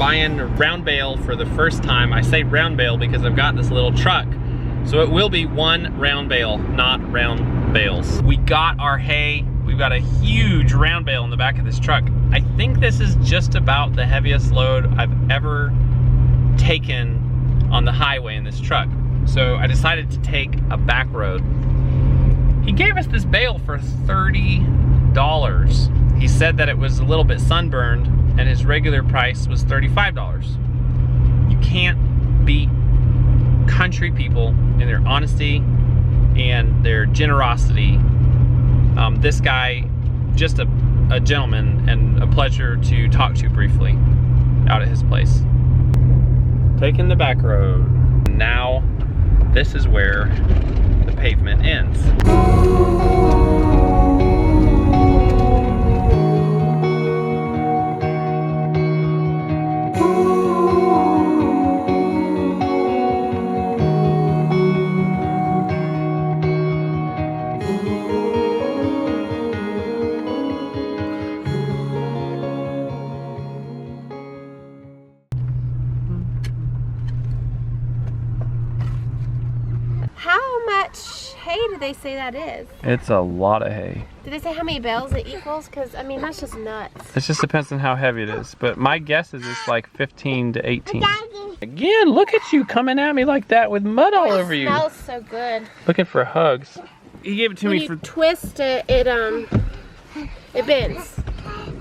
buying round bale for the first time. I say round bale because I've got this little truck. So it will be one round bale, not round bales. We got our hay. We've got a huge round bale in the back of this truck. I think this is just about the heaviest load I've ever taken on the highway in this truck. So I decided to take a back road. He gave us this bale for $30. He said that it was a little bit sunburned and his regular price was $35. You can't beat country people in their honesty and their generosity. This guy, just a gentleman and a pleasure to talk to briefly out at his place. Taking the back road. Now, this is where the pavement ends. How much hay do they say that is? It's a lot of hay. Did they say how many bales it equals? Because, I mean, that's just nuts. It just depends on how heavy it is. But my guess is it's like 15 to 18. Again, look at you coming at me like that with mud all over you. It smells so good. Looking for hugs. He gave it to me for... When you twist it, it bends.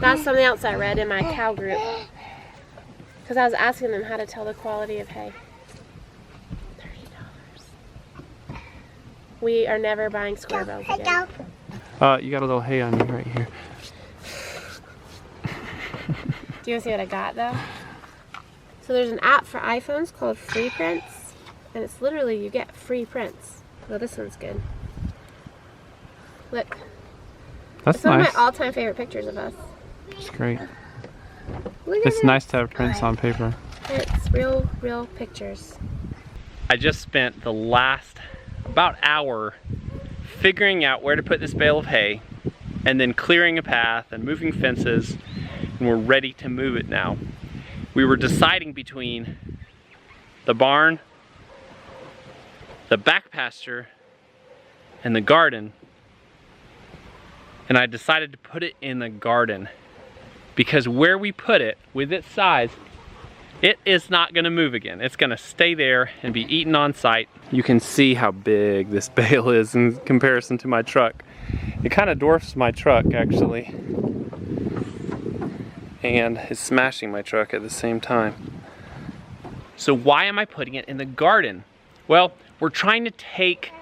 That's something else I read in my cow group. Because I was asking them how to tell the quality of hay. $30. We are never buying square bales again. You got a little hay on you right here. Do you want to see what I got though? So there's an app for iPhones called Free Prints, and it's literally you get free prints. Well, this one's good. Look. That's it's one nice. of my all-time favorite pictures of us. It's great. Look It's at nice to have prints on paper. It's real pictures. I just spent the last about hour figuring out where to put this bale of hay and then clearing a path and moving fences, and we're ready to move it now. We were deciding between the barn, the back pasture, and the garden, and I decided to put it in the garden because where we put it with its size, it is not gonna move again. It's gonna stay there and be eaten on site. You can see how big this bale is in comparison to my truck. It kind of dwarfs my truck actually, and is smashing my truck at the same time. So why am I putting it in the garden? Well, we're trying to take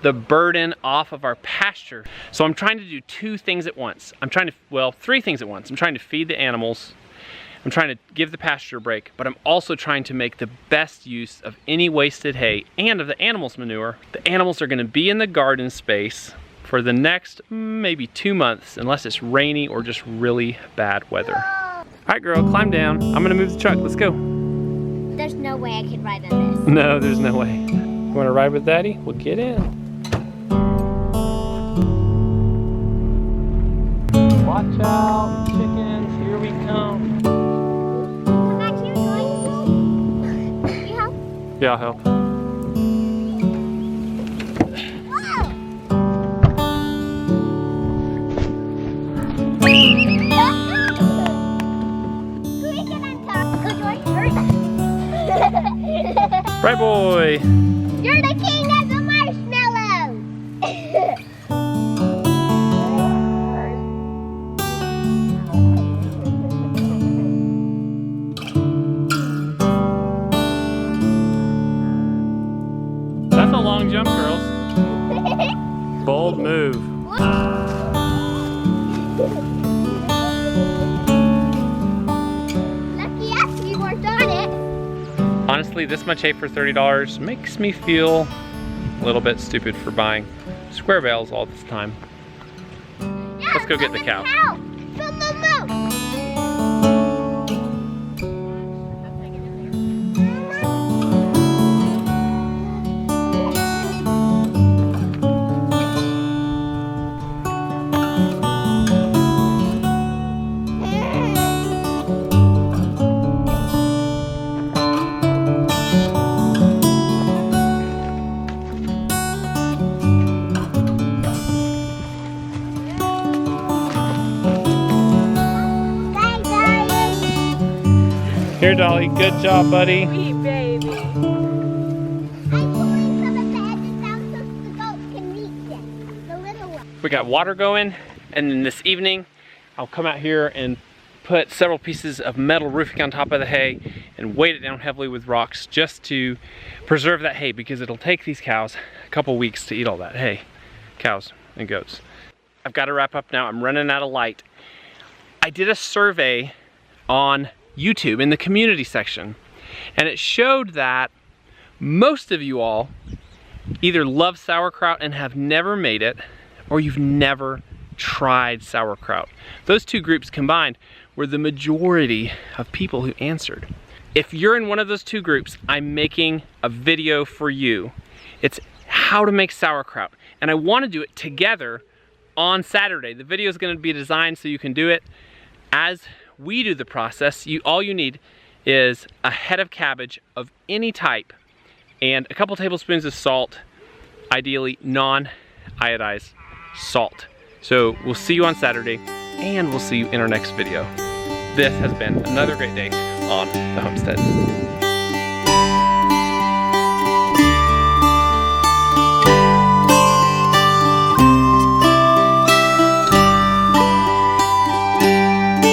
the burden off of our pasture. So I'm trying to do two things at once. Three things at once. I'm trying to feed the animals, I'm trying to give the pasture a break, but I'm also trying to make the best use of any wasted hay and of the animals' manure. The animals are gonna be in the garden space for the next maybe 2 months, unless it's rainy or just really bad weather. All right, girl, climb down. I'm gonna move the truck, let's go. There's no way I could ride on this. No, there's no way. You wanna ride with Daddy? Well, get in. Watch out, chickens, here we come. Yeah, I'll help. Right, boy. You're the king of the marshmallows. That's a long jump, girls. Bold move. Lucky us, we worked on it. Honestly, this much hay for $30 makes me feel a little bit stupid for buying square bales all this time. Yeah, Let's go get the cow. here, Dolly. Good job, buddy. Sweet baby. I'm pulling some of the edges down so the goats can reach it. The little one. We got water going, and then this evening I'll come out here and put several pieces of metal roofing on top of the hay and weight it down heavily with rocks just to preserve that hay, because it'll take these cows a couple weeks to eat all that hay. Cows and goats. I've got to wrap up now. I'm running out of light. I did a survey on YouTube in the community section, and it showed that most of you all either love sauerkraut and have never made it, or you've never tried sauerkraut. Those two groups combined were the majority of people who answered. If you're in one of those two groups, I'm making a video for you. It's how to make sauerkraut, and I want to do it together on Saturday. The video is going to be designed so you can do it as we do the process. All you need is a head of cabbage of any type and a couple tablespoons of salt, ideally non-iodized salt. So we'll see you on Saturday, and we'll see you in our next video. This has been another great day on the homestead.